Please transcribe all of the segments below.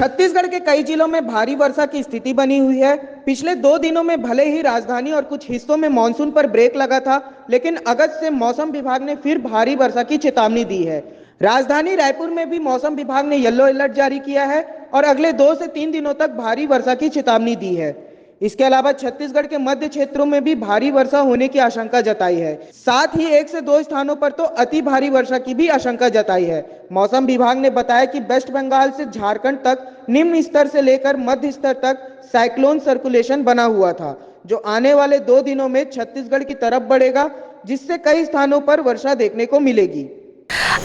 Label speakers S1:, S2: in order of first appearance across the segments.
S1: छत्तीसगढ़ के कई जिलों में भारी वर्षा की स्थिति बनी हुई है। पिछले 2 दिनों में भले ही राजधानी और कुछ हिस्सों में मानसून पर ब्रेक लगा था, लेकिन अगस्त से मौसम विभाग ने फिर भारी वर्षा की चेतावनी दी है। राजधानी रायपुर में भी मौसम विभाग ने येलो अलर्ट जारी किया है और अगले 2 से 3 दिनों तक भारी वर्षा की चेतावनी दी है। इसके अलावा छत्तीसगढ़ के मध्य क्षेत्रों में भी भारी वर्षा होने की आशंका जताई है। साथ ही 1 से 2 स्थानों पर तो अति भारी वर्षा की भी आशंका जताई है। मौसम विभाग ने बताया कि वेस्ट बंगाल से झारखंड तक निम्न स्तर से लेकर मध्य स्तर तक साइक्लोन सर्कुलेशन बना हुआ था, जो आने वाले 2 दिनों में छत्तीसगढ़ की तरफ बढ़ेगा, जिससे कई स्थानों पर वर्षा देखने को मिलेगी।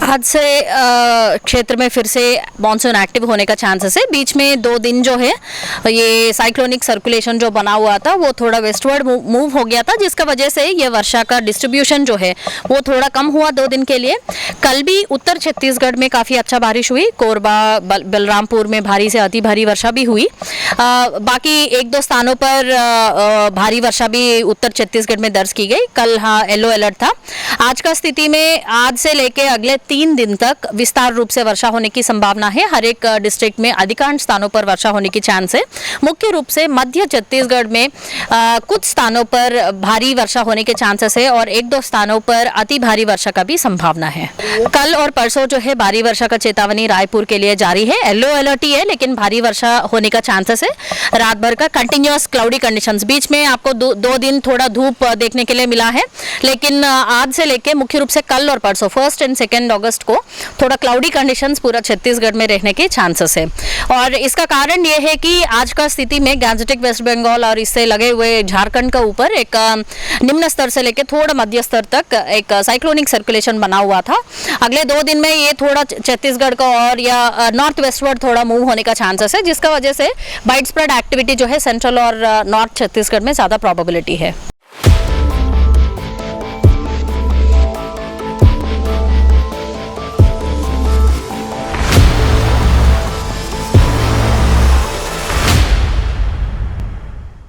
S2: आज से क्षेत्र में फिर से मानसून एक्टिव होने का चांसेस है। बीच में 2 दिन जो है ये साइक्लोनिक सर्कुलेशन जो बना हुआ था वो थोड़ा वेस्टवर्ड मूव हो गया था, जिसका वजह से ये वर्षा का डिस्ट्रीब्यूशन जो है वो थोड़ा कम हुआ 2 दिन के लिए। कल भी उत्तर छत्तीसगढ़ में काफ़ी अच्छा बारिश हुई, कोरबा बलरामपुर में भारी से अति भारी वर्षा भी हुई। बाकी 1-2 स्थानों पर भारी वर्षा भी उत्तर छत्तीसगढ़ में दर्ज की गई। कल हाँ येलो अलर्ट था। आज का स्थिति में आज से लेके अगले 3 दिन तक विस्तार रूप से वर्षा होने की संभावना है। हर एक डिस्ट्रिक्ट में अधिकांश स्थानों पर वर्षा होने की चांस है। मुख्य रूप से मध्य छत्तीसगढ़ में कुछ स्थानों पर भारी वर्षा होने के चांसेस है और 1-2 स्थानों पर अति भारी वर्षा का भी संभावना है। कल और परसों जो है भारी वर्षा का चेतावनी रायपुर के लिए जारी है। येलो अलर्ट ही है, लेकिन भारी वर्षा होने का चांसेस है। रात भर का कंटिन्यूअस क्लाउडी कंडीशंस, बीच में आपको 2 दिन थोड़ा धूप देखने के लिए मिला है, लेकिन आज से लेके मुख्य रूप से कल और परसों 1 और 2 अगस्त को थोड़ा क्लाउडी कंडीशंस पूरा छत्तीसगढ़ में रहने के चांसेस है। और इसका कारण ये है कि आज का स्थिति में गैंजेटिक वेस्ट बंगाल और इससे लगे हुए झारखंड का ऊपर एक निम्न स्तर से लेकर थोड़ा मध्य स्तर तक एक साइक्लोनिक सर्कुलेशन बना हुआ था। अगले 2 दिन में ये थोड़ा छत्तीसगढ़ का और या नॉर्थ वेस्टवर्ड थोड़ा मूव होने का चांसेस है, जिसका वजह से वाइड स्प्रेड एक्टिविटी जो है सेंट्रल और नॉर्थ छत्तीसगढ़ में ज़्यादा प्रोबेबिलिटी है।